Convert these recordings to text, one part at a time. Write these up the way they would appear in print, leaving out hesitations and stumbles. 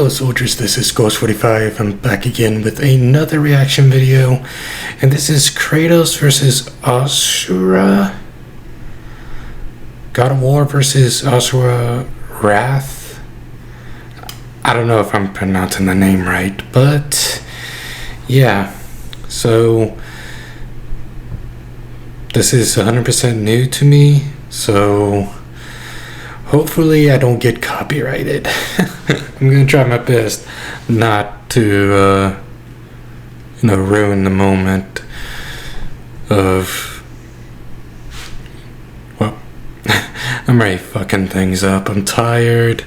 Hello soldiers, this is Ghost45. I'm back again with another reaction video, and this is Kratos versus Asura. God of War versus Asura Wrath. I don't know if I'm pronouncing the name right, but yeah. So this is 100% new to me, so hopefully I don't get copyrighted. I'm gonna try my best not to, ruin the moment of, well, I'm already fucking things up. I'm tired.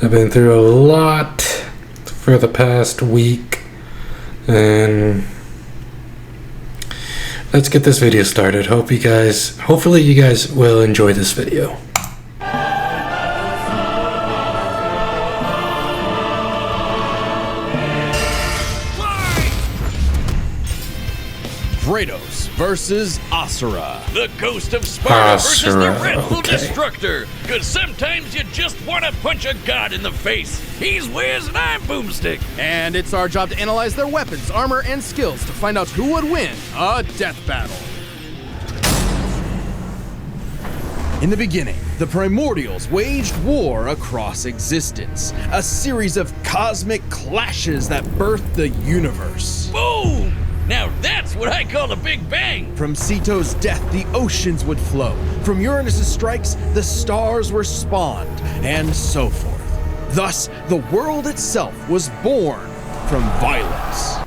I've been through a lot for the past week, and let's get this video started. Hopefully you guys will enjoy this video. Kratos versus Asura. The Ghost of Sparta versus the Wrathful Destructor. Cause sometimes you just want to punch a god in the face. He's Wiz and I'm Boomstick. And it's our job to analyze their weapons, armor, and skills to find out who would win a death battle. In the beginning, the Primordials waged war across existence. A series of cosmic clashes that birthed the universe. Boom! Now that's what I call a big bang! From Ceto's death, the oceans would flow. From Uranus's strikes, the stars were spawned, and so forth. Thus, the world itself was born from violence.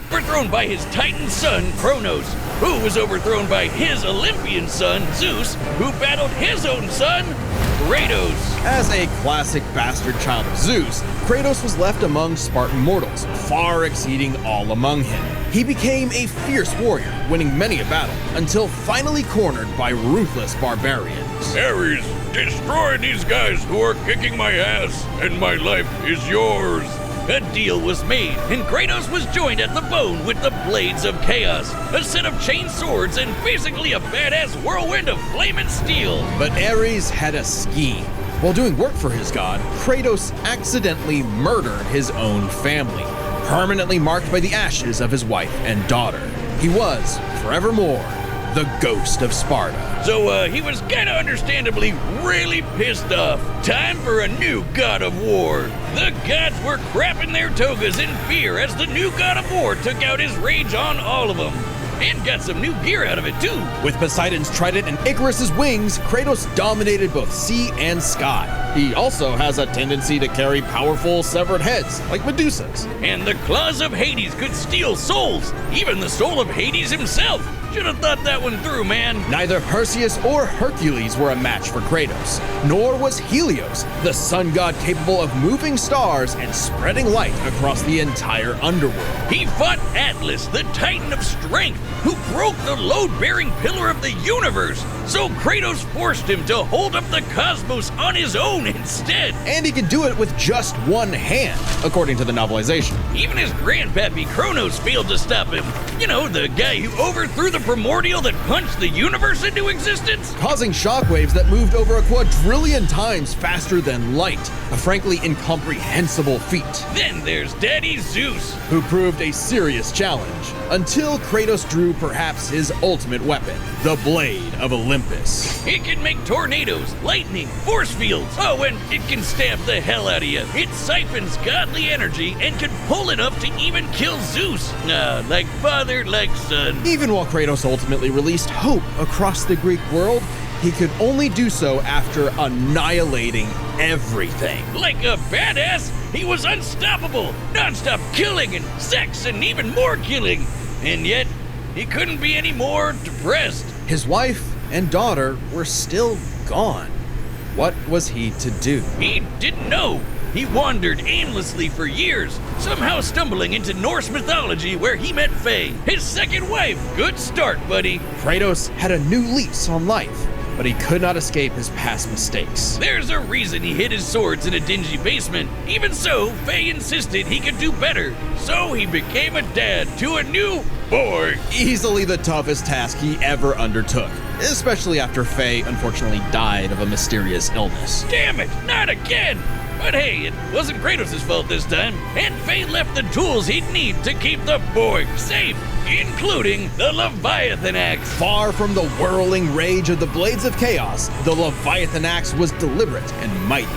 Overthrown by his Titan son, Kronos, who was overthrown by his Olympian son, Zeus, who battled his own son, Kratos. As a classic bastard child of Zeus, Kratos was left among Spartan mortals, far exceeding all among him. He became a fierce warrior, winning many a battle, until finally cornered by ruthless barbarians. Ares, destroy these guys who are kicking my ass, and my life is yours. A deal was made, and Kratos was joined at the bone with the Blades of Chaos, a set of chain swords and basically a badass whirlwind of flame and steel. But Ares had a scheme. While doing work for his god, Kratos accidentally murdered his own family, permanently marked by the ashes of his wife and daughter. He was, forevermore, the Ghost of Sparta. So, he was kinda understandably really pissed off. Time for a new god of war. The gods were crapping their togas in fear as the new god of war took out his rage on all of them. And got some new gear out of it too. With Poseidon's trident and Icarus's wings, Kratos dominated both sea and sky. He also has a tendency to carry powerful severed heads, like Medusa's. And the claws of Hades could steal souls, even the soul of Hades himself. Should have thought that one through, man. Neither Perseus or Hercules were a match for Kratos, nor was Helios, the sun god capable of moving stars and spreading light across the entire underworld. He fought Atlas, the Titan of Strength, who broke the load-bearing pillar of the universe. So Kratos forced him to hold up the cosmos on his own instead. And he could do it with just one hand, according to the novelization. Even his grandpappy Kronos failed to stop him. You know, the guy who overthrew the primordial that punched the universe into existence? Causing shockwaves that moved over a quadrillion times faster than light. A frankly incomprehensible feat. Then there's Daddy Zeus, who proved a serious challenge, until Kratos drew perhaps his ultimate weapon, the Blade of Olympus. It can make tornadoes, lightning, force fields. Oh, and it can stab the hell out of you. It siphons godly energy and can pull enough to even kill Zeus. Like father, like son. Even while Kratos ultimately released hope across the Greek world, he could only do so after annihilating everything. Like a badass, he was unstoppable, non-stop killing and sex and even more killing. And yet, he couldn't be any more depressed. His wife and daughter were still gone. What was he to do? He didn't know. He wandered aimlessly for years, somehow stumbling into Norse mythology where he met Faye, his second wife. Good start, buddy. Kratos had a new lease on life. but he could not escape his past mistakes. There's a reason he hid his swords in a dingy basement. Even so, Faye insisted he could do better, so he became a dad to a new boy. Easily the toughest task he ever undertook, especially after Faye unfortunately died of a mysterious illness. Damn it, not again! But hey, it wasn't Kratos' fault this time, and Faye left the tools he'd need to keep the boy safe, including the Leviathan Axe. Far from the whirling rage of the Blades of Chaos, the Leviathan Axe was deliberate and mighty.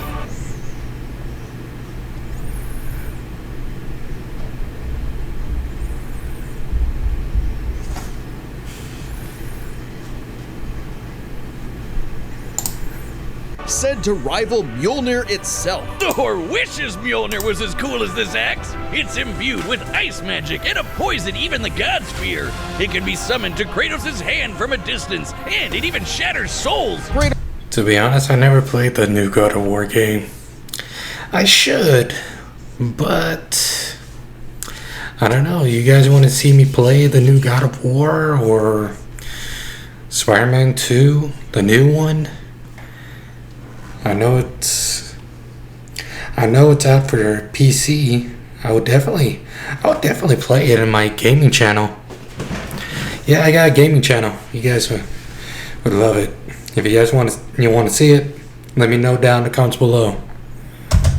Said to rival Mjolnir itself. Thor wishes Mjolnir was as cool as this axe. It's imbued with ice magic and a poison even the gods fear. It can be summoned to Kratos' hand from a distance, and it even shatters souls. To be honest, I never played the new God of War game. I should, but I don't know. You guys want to see me play the new God of War or Spider-Man 2, the new one? I know it's out for PC. I would definitely play it in my gaming channel. Yeah, I got a gaming channel. You guys would love it. If you guys want to see it, let me know down in the comments below.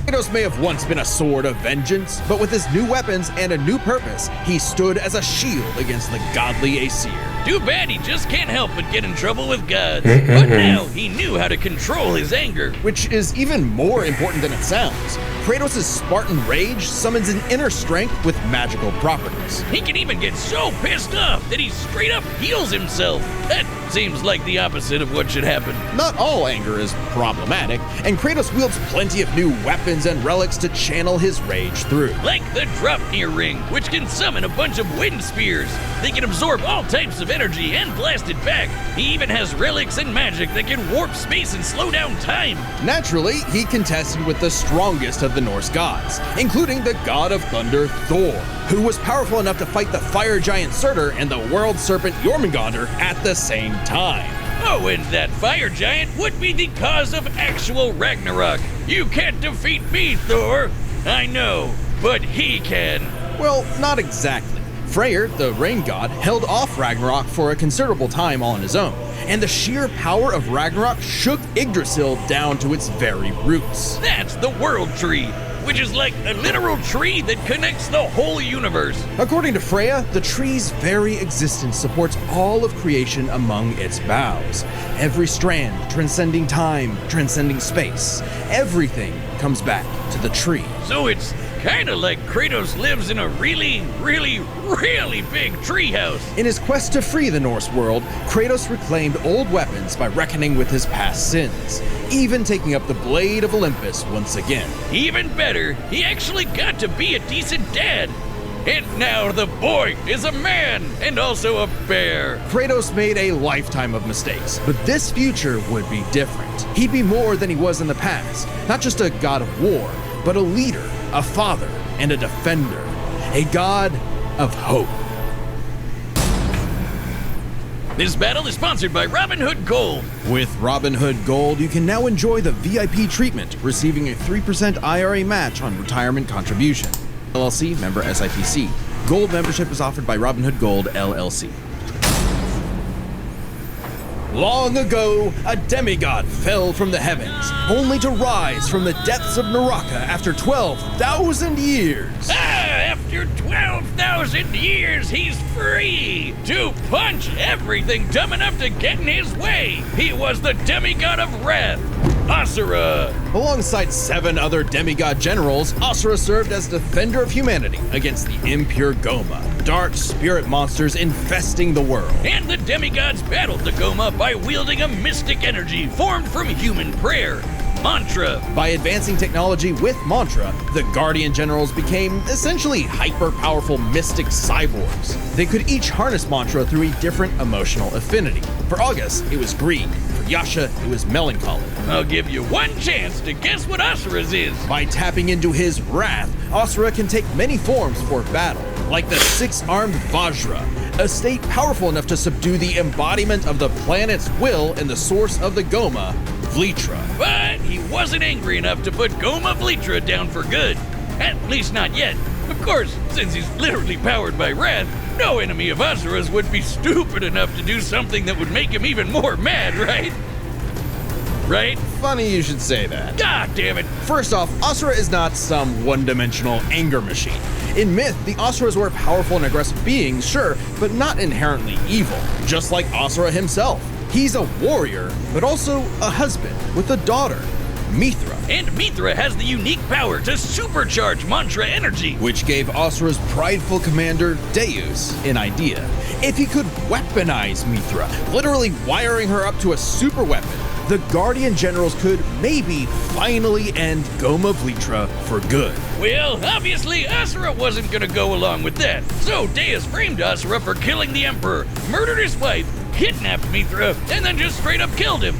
Kratos may have once been a sword of vengeance, but with his new weapons and a new purpose, he stood as a shield against the godly Asura. Too bad he just can't help but get in trouble with gods. But now he knew how to control his anger. Which is even more important than it sounds. Kratos' Spartan rage summons an inner strength with magical properties. He can even get so pissed off that he straight up heals himself. That seems like the opposite of what should happen. Not all anger is problematic, and Kratos wields plenty of new weapons and relics to channel his rage through. Like the Dropnir Ring, which can summon a bunch of wind spears. They can absorb all types of energy and blast it back. He even has relics and magic that can warp space and slow down time. Naturally, he contested with the strongest of the Norse gods, including the god of thunder Thor, who was powerful enough to fight the fire giant Surtur and the world serpent Jormungandr at the same time. Oh, and that fire giant would be the cause of actual Ragnarok. You can't defeat me, Thor. I know, but he can. Well, not exactly. Freyr, the rain god, held off Ragnarok for a considerable time all on his own, and the sheer power of Ragnarok shook Yggdrasil down to its very roots. That's the World Tree, which is like a literal tree that connects the whole universe. According to Freya, the tree's very existence supports all of creation among its boughs. Every strand transcending time, transcending space. Everything comes back to the tree. So it's kinda like Kratos lives in a really, really, really big treehouse. In his quest to free the Norse world, Kratos reclaimed old weapons by reckoning with his past sins, even taking up the Blade of Olympus once again. Even better, he actually got to be a decent dad. And now the boy is a man and also a bear. Kratos made a lifetime of mistakes, but this future would be different. He'd be more than he was in the past, not just a god of war, but a leader, a father, and a defender, a god of hope. This battle is sponsored by Robinhood Gold. With Robinhood Gold, you can now enjoy the VIP treatment, receiving a 3% IRA match on retirement contribution. LLC, member SIPC. Gold membership is offered by Robinhood Gold, LLC. Long ago, a demigod fell from the heavens, only to rise from the depths of Naraka after 12,000 years. After 12,000 years, he's free to punch everything dumb enough to get in his way. He was the demigod of wrath, Asura. Alongside 7 other demigod generals, Asura served as defender of humanity against the impure Goma, dark spirit monsters infesting the world. And the demigods battled the Goma by wielding a mystic energy formed from human prayer, mantra. By advancing technology with mantra, the Guardian Generals became essentially hyper-powerful mystic cyborgs. They could each harness mantra through a different emotional affinity. For August, it was greed. For Yasha, it was melancholy. I'll give you one chance to guess what Asura's is. By tapping into his wrath, Asura can take many forms for battle. like the six-armed Vajra, a state powerful enough to subdue the embodiment of the planet's will and the source of the Goma, Vlitra. But he wasn't angry enough to put Goma Vlitra down for good. At least not yet. Of course, since he's literally powered by wrath, no enemy of Asura's would be stupid enough to do something that would make him even more mad, right? Right? Funny you should say that. God damn it. First off, Asura is not some one-dimensional anger machine. In myth, the Asuras were powerful and aggressive beings, sure, but not inherently evil, just like Asura himself. He's a warrior, but also a husband with a daughter, Mithra. And Mithra has the unique power to supercharge mantra energy, Which gave Asura's prideful commander, Deus, an idea. If he could weaponize Mithra, literally wiring her up to a super weapon, the Guardian Generals could maybe finally end Goma Vlitra for good. Well, obviously Asura wasn't gonna go along with that. So Deus framed Asura for killing the Emperor, murdered his wife, kidnapped Mithra, and then just straight up killed him.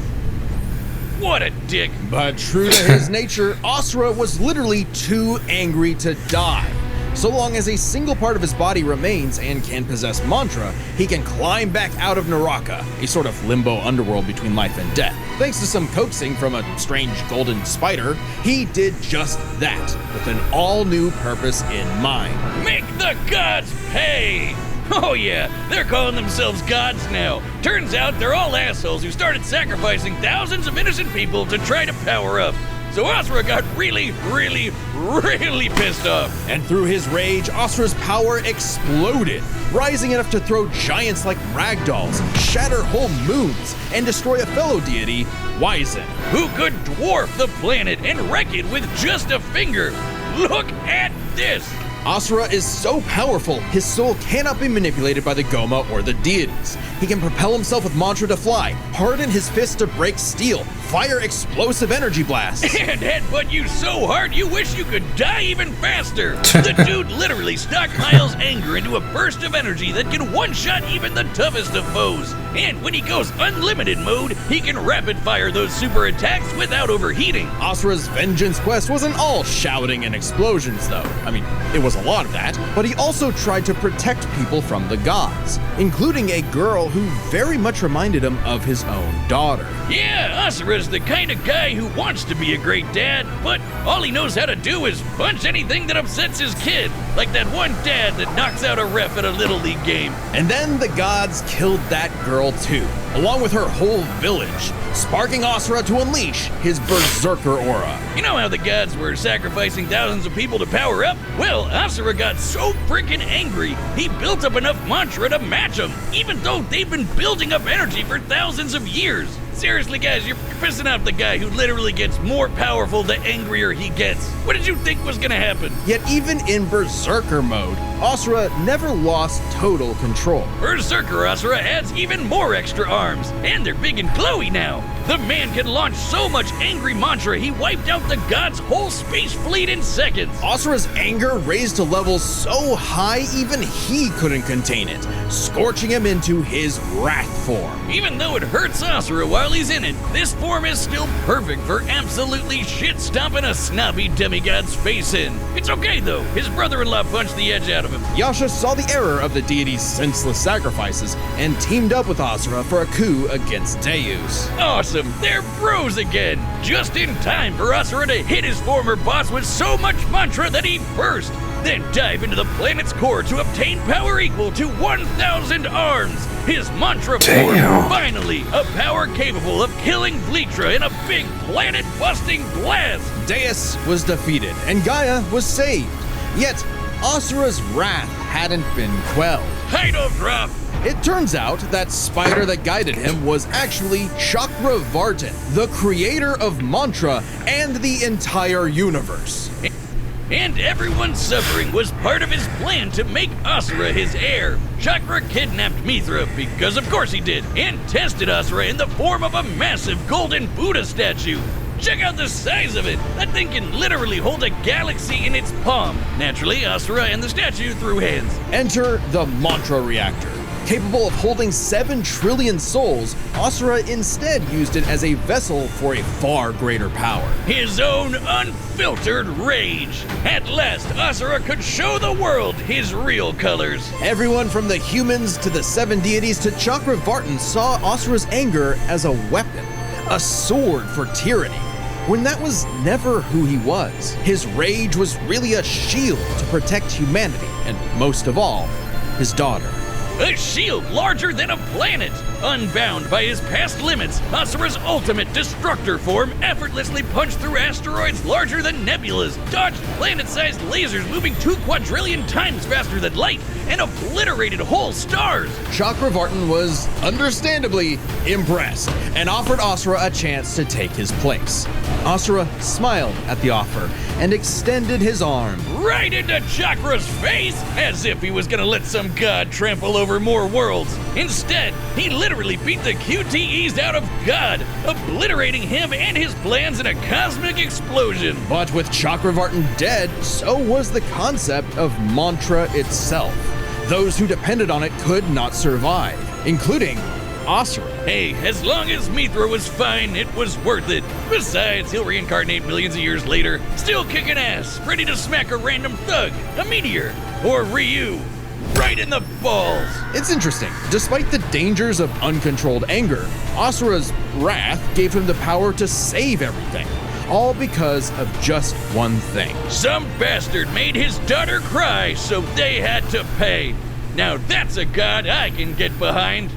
What a dick. But true to his nature, Asura was literally too angry to die. So long as a single part of his body remains and can possess mantra, he can climb back out of Naraka, a sort of limbo underworld between life and death. Thanks to some coaxing from a strange golden spider, he did just that, with an all-new purpose in mind. Make the gods pay! Oh yeah, they're calling themselves gods now. Turns out they're all assholes who started sacrificing thousands of innocent people to try to power up. So Asura got really pissed off. And through his rage, Asura's power exploded, rising enough to throw giants like ragdolls, shatter whole moons, and destroy a fellow deity, Wyzen. Who could dwarf the planet and wreck it with just a finger. Look at this! Asura is so powerful, his soul cannot be manipulated by the Goma or the deities. He can propel himself with mantra to fly, harden his fist to break steel, fire explosive energy blasts. And headbutt you so hard you wish you could die even faster. The dude literally stockpiles anger into a burst of energy that can one-shot even the toughest of foes. And when he goes unlimited mode, he can rapid fire those super attacks without overheating. Asura's vengeance quest wasn't all shouting and explosions though. I mean, it was a lot of that, but he also tried to protect people from the gods, including a girl who very much reminded him of his own daughter. Yeah, Asura's the kind of guy who wants to be a great dad, but all he knows how to do is punch anything that upsets his kid, like that one dad that knocks out a ref at a Little League game. And then the gods killed that girl too, along with her whole village, sparking Asura to unleash his berserker aura. You know how the gods were sacrificing thousands of people to power up? Well, Asura got so freaking angry, he built up enough mantra to match them, even though they've been building up energy for thousands of years. Seriously, guys, you're pissing off the guy who literally gets more powerful the angrier he gets. What did you think was gonna happen? Yet even in berserker mode, Asura never lost total control. Berserker Asura adds even more extra arms, and they're big and glowy now. The man can launch so much angry mantra he wiped out the god's whole space fleet in seconds. Asura's anger raised to levels so high even he couldn't contain it, scorching him into his wrath form. Even though it hurts Asura while he's in it, this form is still perfect for absolutely shit-stomping a snobby demigod's face in. It's okay though, his brother-in-law punched the edge out of him. Yasha saw the error of the deity's senseless sacrifices and teamed up with Asura for a coup against Deus. Awesome, they're bros again! Just in time for Asura to hit his former boss with so much mantra that he burst, then dive into the planet's core to obtain power equal to 1,000 arms! His mantra form, finally, a power capable of killing Vlitra in a big planet-busting blast! Deus was defeated and Gaia was saved, yet Asura's wrath hadn't been quelled. Hydro drop! It turns out that spider that guided him was actually Chakravartin, the creator of mantra and the entire universe. And everyone's suffering was part of his plan to make Asura his heir. Chakra kidnapped Mithra, because of course he did, and tested Asura in the form of a massive golden Buddha statue. Check out the size of it! That thing can literally hold a galaxy in its palm. Naturally, Asura and the statue threw hands. Enter the mantra reactor. Capable of holding 7 trillion souls, Asura instead used it as a vessel for a far greater power. His own unfiltered rage. At last, Asura could show the world his real colors. Everyone from the humans to the 7 deities to Chakravartin saw Asura's anger as a weapon, a sword for tyranny, when that was never who he was. His rage was really a shield to protect humanity, and most of all, his daughter. A shield larger than a planet! Unbound by his past limits, Asura's ultimate destructor form effortlessly punched through asteroids larger than nebulas, dodged planet-sized lasers moving 2 quadrillion times faster than light, and obliterated whole stars! Chakravartin was, understandably, impressed, and offered Asura a chance to take his place. Asura smiled at the offer and extended his arm. Right into Chakra's face, as if he was gonna let some god trample over more worlds. Instead, he literally beat the QTEs out of God, obliterating him and his plans in a cosmic explosion. But with Chakravartin dead, so was the concept of mantra itself. Those who depended on it could not survive, including Asura. Hey, as long as Mithra was fine, it was worth it. Besides, he'll reincarnate millions of years later, still kicking ass, ready to smack a random thug, a meteor, or Ryu. Right in the balls! It's interesting. Despite the dangers of uncontrolled anger, Asura's wrath gave him the power to save everything. All because of just one thing. Some bastard made his daughter cry, so they had to pay. Now that's a god I can get behind.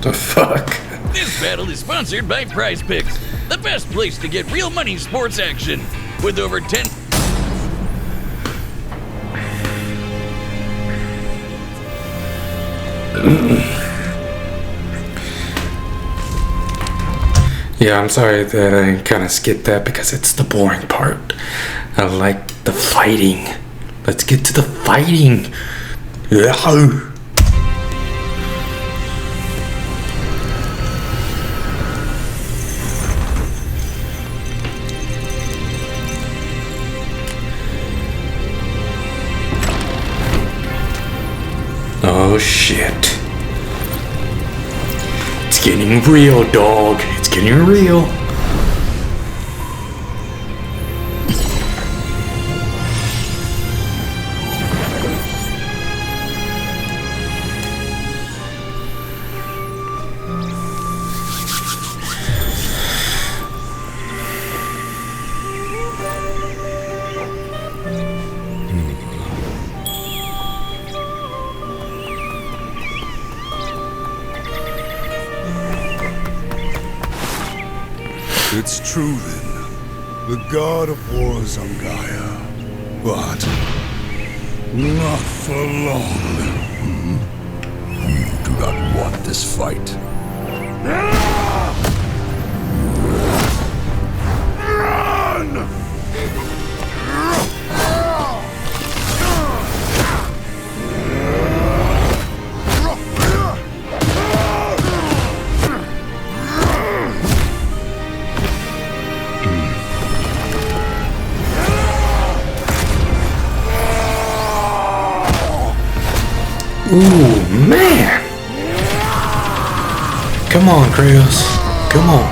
The fuck? This battle is sponsored by Prize Picks, the best place to get real money sports action. With over 10... Yeah, I'm sorry that I kind of skipped that because it's the boring part. I like the fighting. Let's get to the fighting. Yahoo! Oh shit. It's getting real, dog. It's getting real. It's true then. The god of war is on Gaia. But not for long. You do not want this fight. Run! Ooh, man! Come on, Kratos. Come on.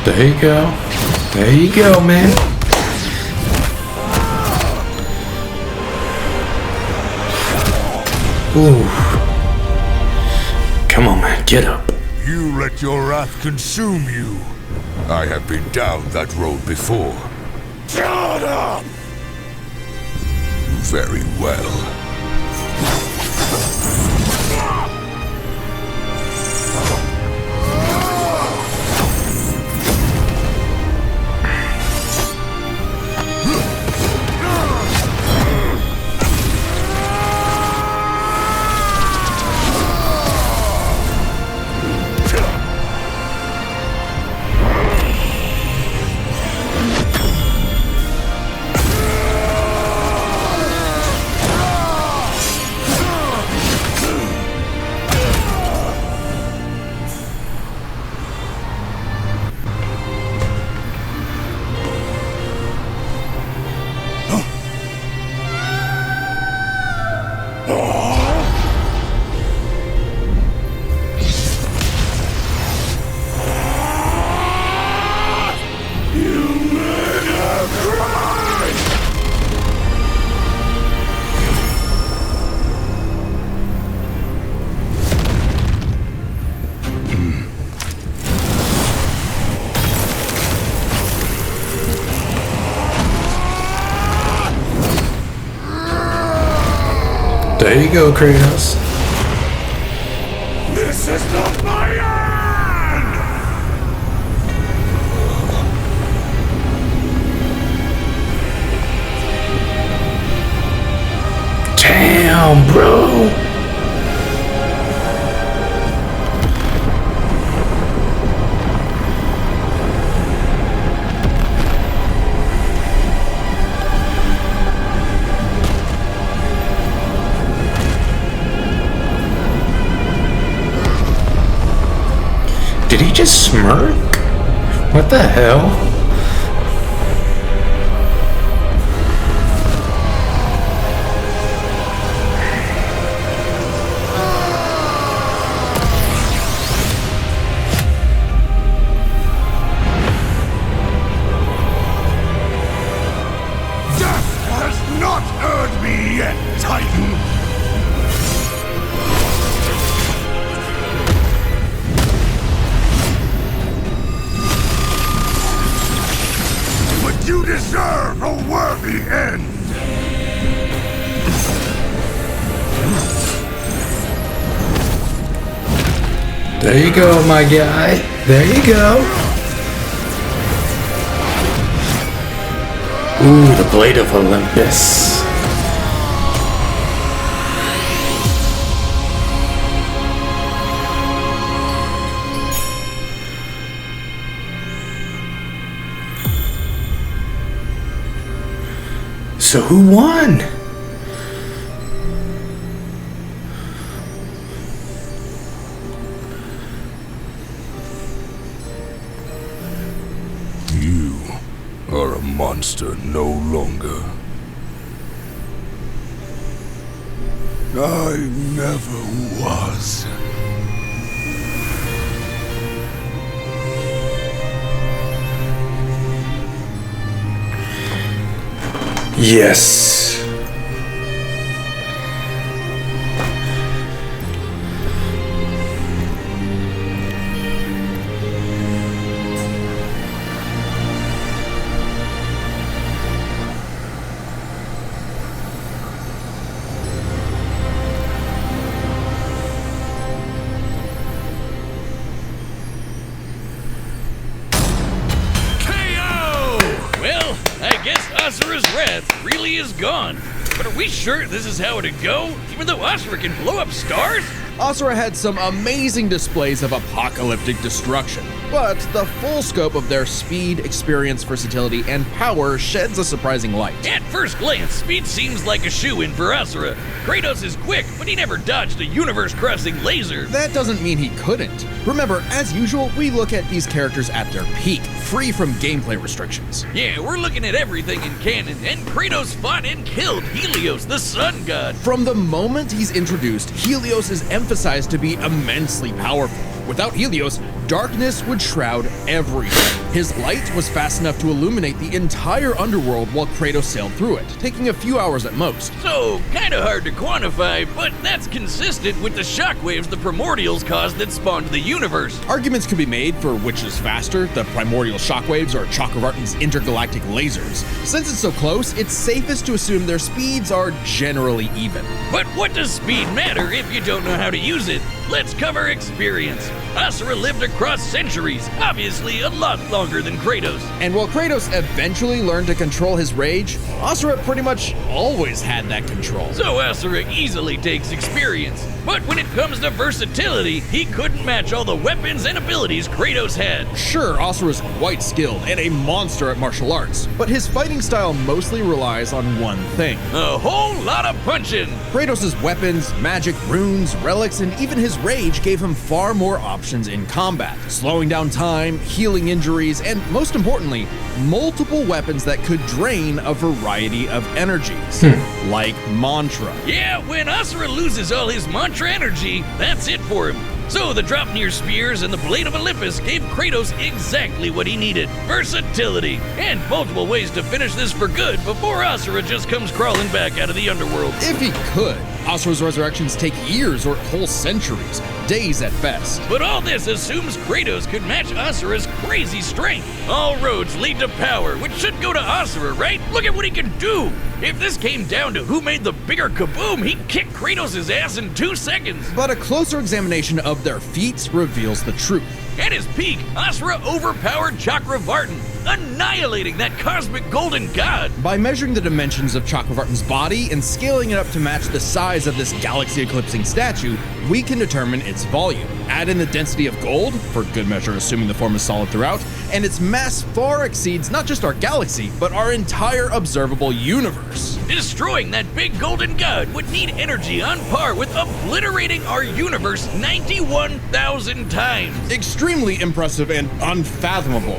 There you go. There you go, man. Ooh. Come on, man, get up. You let your wrath consume you. I have been down that road before. Shut up! Very well. There you go, Kratos. This is not my end! Damn, bro. Did he just smirk? What the hell? Death has not heard me yet, Titan! But you deserve a worthy end! There you go, my guy. There you go. Ooh, the Blade of Olympus. So who won? You are a monster no longer. I never was. Yes. Well, I guess Asura's wrath really is gone. But are we sure this is how it'd go? Even though Asura can blow up stars? Asura had some amazing displays of apocalyptic destruction, but the full scope of their speed, experience, versatility, and power sheds a surprising light. At first glance, speed seems like a shoo-in for Asura. Kratos is quick, but he never dodged a universe-crossing laser. That doesn't mean he couldn't. Remember, as usual, we look at these characters at their peak, free from gameplay restrictions. Yeah, we're looking at everything in canon, and Kratos fought and killed Helios, the sun god. From the moment he's introduced, Helios is emphasized to be immensely powerful. Without Helios, darkness would shroud everything. His light was fast enough to illuminate the entire underworld while Kratos sailed through it, taking a few hours at most. So, kinda hard to quantify, but that's consistent with the shockwaves the primordials caused that spawned the universe. Arguments could be made for which is faster, the primordial shockwaves or Chakravartin's intergalactic lasers. Since it's so close, it's safest to assume their speeds are generally even. But what does speed matter if you don't know how to use it? Let's cover experience. Asura lived across centuries, obviously a lot longer than Kratos. And while Kratos eventually learned to control his rage, Asura pretty much always had that control. So Asura easily takes experience. But when it comes to versatility, he couldn't match all the weapons and abilities Kratos had. Sure, Asura's quite skilled and a monster at martial arts, but his fighting style mostly relies on one thing. A whole lot of punching. Kratos' weapons, magic, runes, relics, and even his rage gave him far more options in combat, slowing down time, healing injuries, and most importantly, multiple weapons that could drain a variety of energies, like mantra. Yeah, when Asura loses all his mantra energy, that's it for him. So the Dropnir spears and the Blade of Olympus gave Kratos exactly what he needed. Versatility, and multiple ways to finish this for good before Asura just comes crawling back out of the underworld. If he could. Asura's resurrections take years or whole centuries. days at best. But all this assumes Kratos could match Asura's crazy strength. All roads lead to power, which should go to Asura, right? Look at what he can do! If this came down to who made the bigger kaboom, he'd kick Kratos' ass in 2 seconds. But a closer examination of their feats reveals the truth. At his peak, Asura overpowered Chakravartin, annihilating that cosmic golden god. By measuring the dimensions of Chakravartin's body and scaling it up to match the size of this galaxy-eclipsing statue, we can determine its volume. Add in the density of gold, for good measure assuming the form is solid throughout, and its mass far exceeds not just our galaxy, but our entire observable universe. Destroying that big golden god would need energy on par with obliterating our universe 91,000 times. Extremely impressive and unfathomable.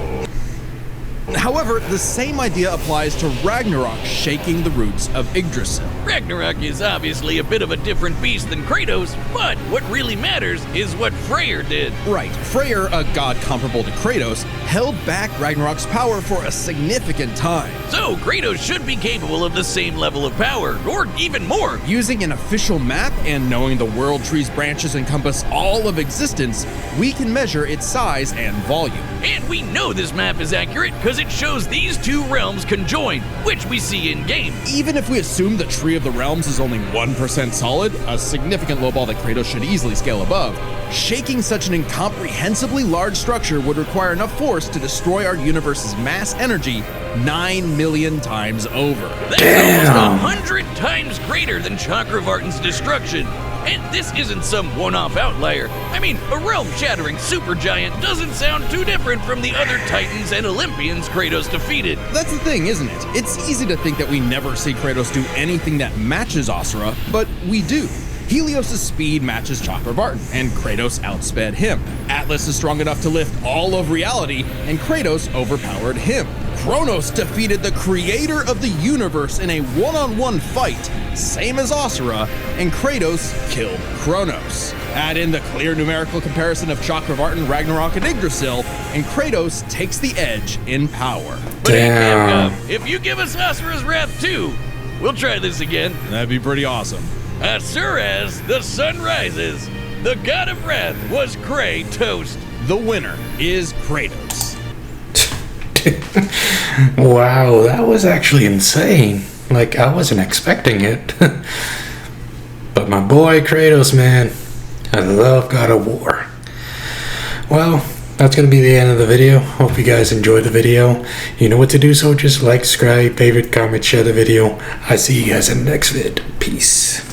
However, the same idea applies to Ragnarok shaking the roots of Yggdrasil. Ragnarok is obviously a bit of a different beast than Kratos, but what really matters is what Freyr did. Right, Freyr, a god comparable to Kratos, held back Ragnarok's power for a significant time. So Kratos should be capable of the same level of power, or even more. Using an official map and knowing the world tree's branches encompass all of existence, we can measure its size and volume. And we know this map is accurate because it shows these two realms conjoined, which we see in-game. Even if we assume the Tree of the Realms is only 1% solid, a significant lowball that Kratos should easily scale above, shaking such an incomprehensibly large structure would require enough force to destroy our universe's mass energy 9 million times over. That's almost 100 times greater than Chakravartin's destruction. And this isn't some one-off outlier. I mean, a realm-shattering supergiant doesn't sound too different from the other Titans and Olympians Kratos defeated. That's the thing, isn't it? It's easy to think that we never see Kratos do anything that matches Asura, but we do. Helios' speed matches Chakravartin, and Kratos outsped him. Atlas is strong enough to lift all of reality, and Kratos overpowered him. Kronos defeated the creator of the universe in a one-on-one fight, same as Asura, and Kratos killed Kronos. Add in the clear numerical comparison of Chakravartin, Ragnarok, and Yggdrasil, and Kratos takes the edge in power. But hey, Capcom, if you give us Asura's Wrath too, we'll try this again. That'd be pretty awesome. Asura's The Sun Rises. The god of wrath was Kratos. The winner is Kratos. Wow, that was actually insane. Like, I wasn't expecting it. But my boy Kratos, man, I love God of War. Well, that's going to be the end of the video. Hope you guys enjoyed the video. You know what to do, so just like, subscribe, favorite, comment, share the video. I see you guys in the next vid. Peace.